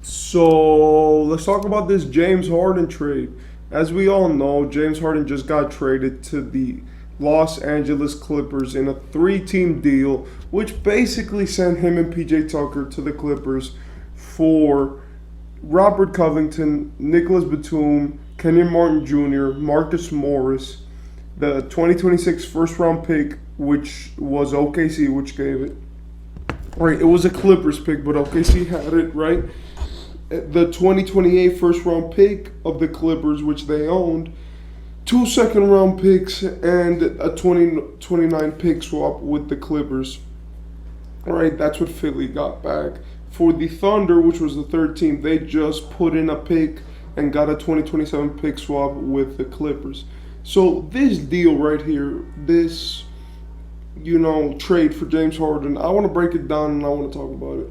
So let's talk about this James Harden trade. As we all know, James Harden just got traded to the Los Angeles Clippers in a three-team deal, which basically sent him and PJ Tucker to the Clippers for Robert Covington, Nicholas Batum, Kenyon Martin Jr., Marcus Morris, the 2026 first round pick, which was OKC, which gave it. Right, it was a Clippers pick, but OKC had it, right? The 2028 first round pick of the Clippers, which they owned, two second round picks, and a 2029 pick swap with the Clippers. All right, that's what Philly got back. For the Thunder, which was the third team, they just put in a pick and got a 2027 pick swap with the Clippers. So this deal right here, this trade for James Harden, I want to break it down and I want to talk about it.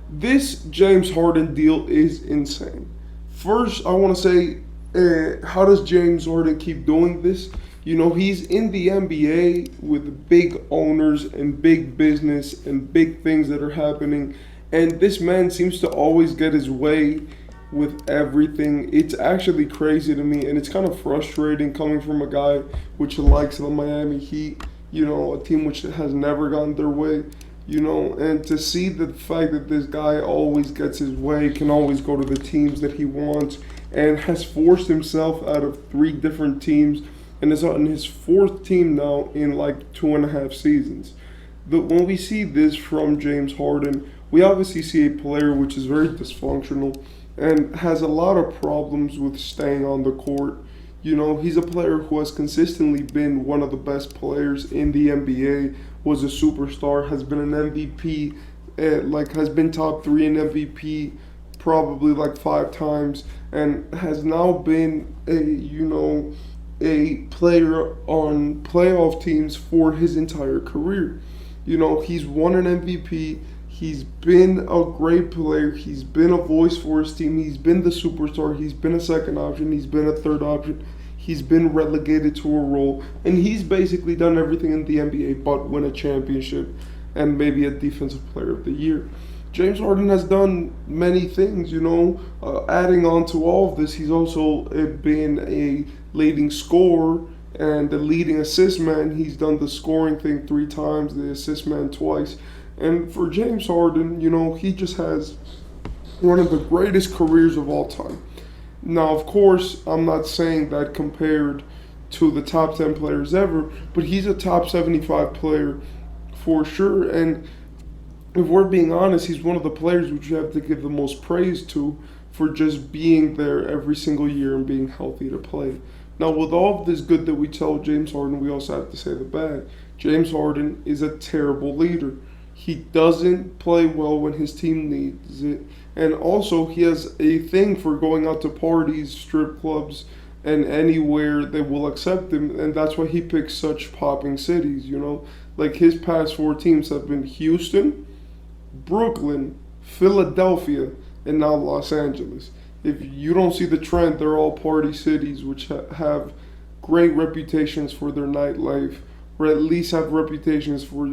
This James Harden deal is insane. First, I want to say, how does James Harden keep doing this? He's in the NBA with big owners and big business and big things that are happening. And this man seems to always get his way with everything. It's actually crazy to me. And it's kind of frustrating coming from a guy which likes the Miami Heat, a team which has never gone their way. And to see the fact that this guy always gets his way, can always go to the teams that he wants, and has forced himself out of three different teams, and is on his fourth team now in like 2.5 seasons. When we see this from James Harden, we obviously see a player which is very dysfunctional and has a lot of problems with staying on the court. He's a player who has consistently been one of the best players in the NBA, was a superstar, has been an MVP, has been top 3 in MVP probably like 5 times, and has now been a player on playoff teams for his entire career. He's won an MVP. He's been a great player. He's been a voice for his team. He's been the superstar. He's been a second option. He's been a third option. He's been relegated to a role. And he's basically done everything in the NBA but win a championship and maybe a Defensive Player of the Year. James Harden has done many things, adding on to all of this. He's also been a leading scorer and the leading assist man. He's done the scoring thing 3 times, the assist man twice. And for James Harden, he just has one of the greatest careers of all time. Now, of course, I'm not saying that compared to the top 10 players ever, but he's a top 75 player for sure. And if we're being honest, he's one of the players which you have to give the most praise to for just being there every single year and being healthy to play. Now, with all of this good that we tell James Harden, we also have to say the bad. James Harden is a terrible leader. He doesn't play well when his team needs it. And also, he has a thing for going out to parties, strip clubs, and anywhere they will accept him. And that's why he picks such popping cities, Like his past 4 teams have been Houston, Brooklyn, Philadelphia, and now Los Angeles. If you don't see the trend, they're all party cities which have great reputations for their nightlife, or at least have reputations for,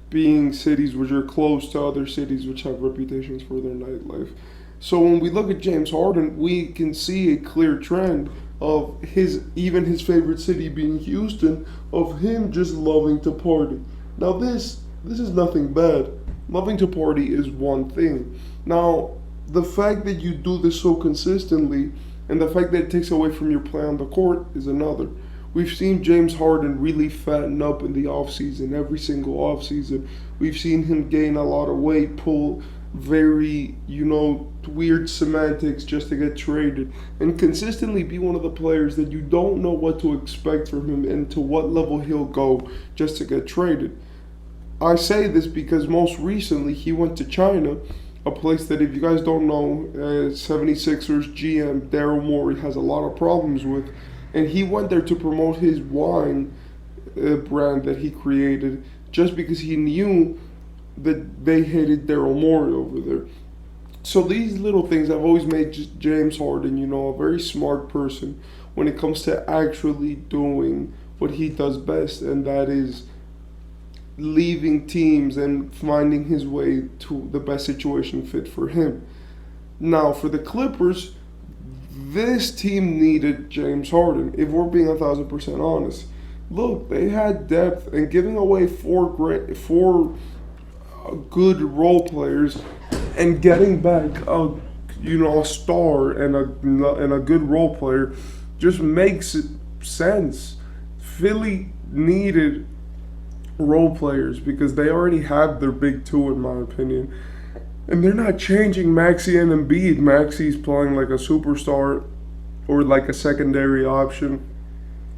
being cities which are close to other cities which have reputations for their nightlife. So when we look at James Harden, we can see a clear trend of his favorite city being Houston, of him just loving to party. Now this is nothing bad. Loving to party is one thing. Now, the fact that you do this so consistently and the fact that it takes away from your play on the court is another. We've seen James Harden really fatten up in the offseason, every single offseason. We've seen him gain a lot of weight, pull very, weird semantics just to get traded, and consistently be one of the players that you don't know what to expect from him and to what level he'll go just to get traded. I say this because most recently he went to China, a place that, if you guys don't know, 76ers GM Daryl Morey has a lot of problems with. And he went there to promote his wine brand that he created just because he knew that they hated Daryl Morey over there. So these little things have always made James Harden, a very smart person when it comes to actually doing what he does best, and that is leaving teams and finding his way to the best situation fit for him. Now, for the Clippers, this team needed James Harden, if we're being 1,000% honest. Look, they had depth, and giving away four good role players and getting back a star and a good role player just makes sense. Philly needed role players because they already have their big two, in my opinion. And they're not changing Maxey and Embiid. Maxey's playing like a superstar or like a secondary option.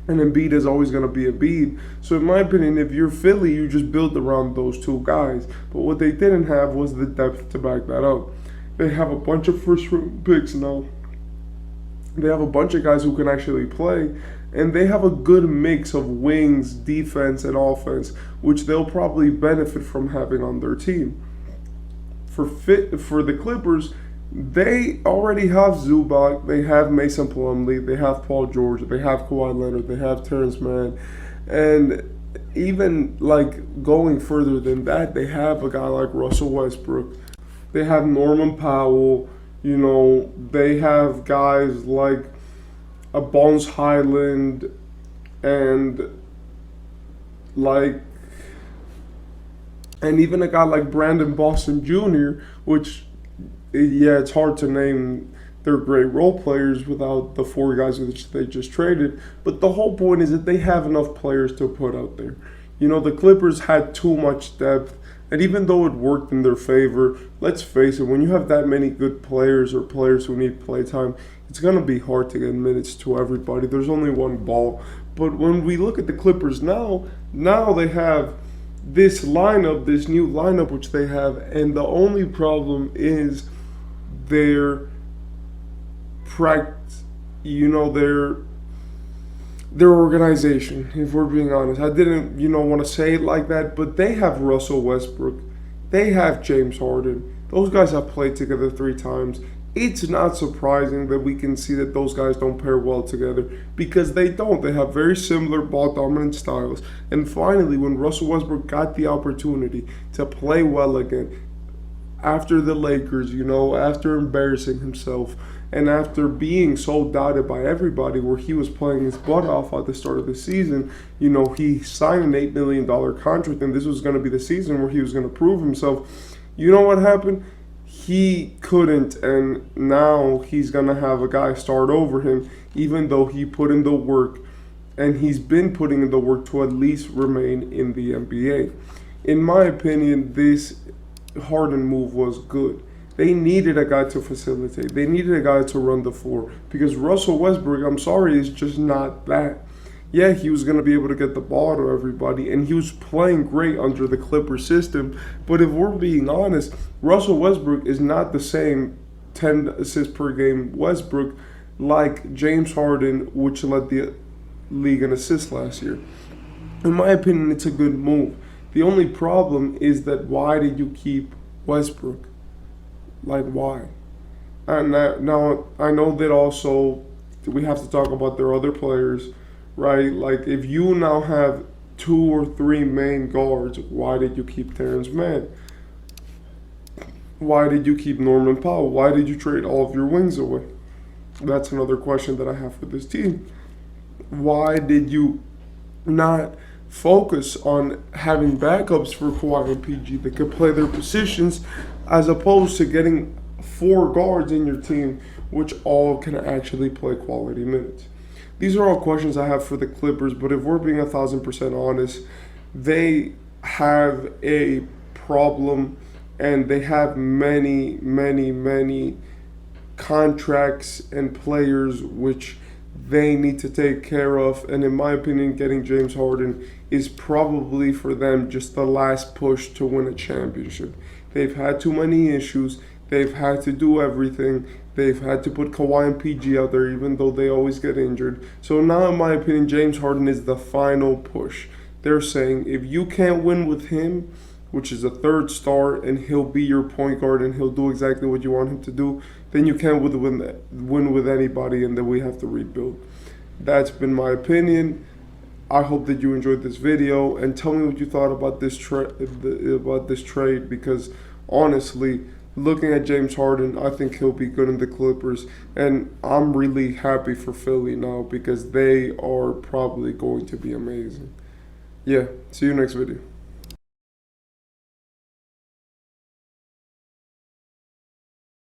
And Embiid is always going to be Embiid. So in my opinion, if you're Philly, you just build around those two guys. But what they didn't have was the depth to back that up. They have a bunch of first-round picks now. They have a bunch of guys who can actually play. And they have a good mix of wings, defense, and offense, which they'll probably benefit from having on their team. For the Clippers, they already have Zubac, they have Mason Plumlee, they have Paul George, they have Kawhi Leonard, they have Terrence Mann, and even like going further than that, they have a guy like Russell Westbrook, they have Norman Powell, they have guys like a Bones Highland and even a guy like Brandon Boston Jr., which, yeah, it's hard to name their great role players without the four guys which they just traded. But the whole point is that they have enough players to put out there. The Clippers had too much depth, and even though it worked in their favor, let's face it, when you have that many good players or players who need playtime, it's going to be hard to get minutes to everybody. There's only one ball. But when we look at the Clippers now they have this new lineup which they have, and the only problem is their practice, their organization, if we're being honest. I didn't, want to say it like that, but they have Russell Westbrook. They have James Harden. Those guys have played together 3 times. It's not surprising that we can see that those guys don't pair well together, because they don't. They have very similar ball dominant styles. And finally, when Russell Westbrook got the opportunity to play well again after the Lakers, after embarrassing himself and after being so doubted by everybody, where he was playing his butt off at the start of the season, he signed an $8 million contract, and this was going to be the season where he was going to prove himself. You know what happened? He couldn't, and now he's going to have a guy start over him, even though he put in the work, and he's been putting in the work to at least remain in the NBA. In my opinion, this Harden move was good. They needed a guy to facilitate. They needed a guy to run the floor, because Russell Westbrook, I'm sorry, is just not that. Yeah, he was going to be able to get the ball to everybody, and he was playing great under the Clippers system. But if we're being honest, Russell Westbrook is not the same 10 assists per game Westbrook like James Harden, which led the league in assists last year. In my opinion, it's a good move. The only problem is that why did you keep Westbrook? Like, why? And now I know that also we have to talk about their other players, right? Like, if you now have 2 or 3 main guards, why did you keep Terrence Mann? Why did you keep Norman Powell? Why did you trade all of your wings away? That's another question that I have for this team. Why did you not focus on having backups for Kawhi and PG that could play their positions, as opposed to getting 4 guards in your team which all can actually play quality minutes? These are all questions I have for the Clippers, but if we're being 1,000% honest, they have a problem, and they have many, many, many contracts and players which they need to take care of. And in my opinion, getting James Harden is probably for them just the last push to win a championship. They've had too many issues. They've had to do everything. They've had to put Kawhi and PG out there, even though they always get injured. So now, in my opinion, James Harden is the final push. They're saying, if you can't win with him, which is a 3rd star, and he'll be your point guard and he'll do exactly what you want him to do, then you can't win with anybody, and then we have to rebuild. That's been my opinion. I hope that you enjoyed this video, and tell me what you thought about this trade, because honestly, looking at James Harden, I think he'll be good in the Clippers, and I'm really happy for Philly now because they are probably going to be amazing. Yeah, see you next video.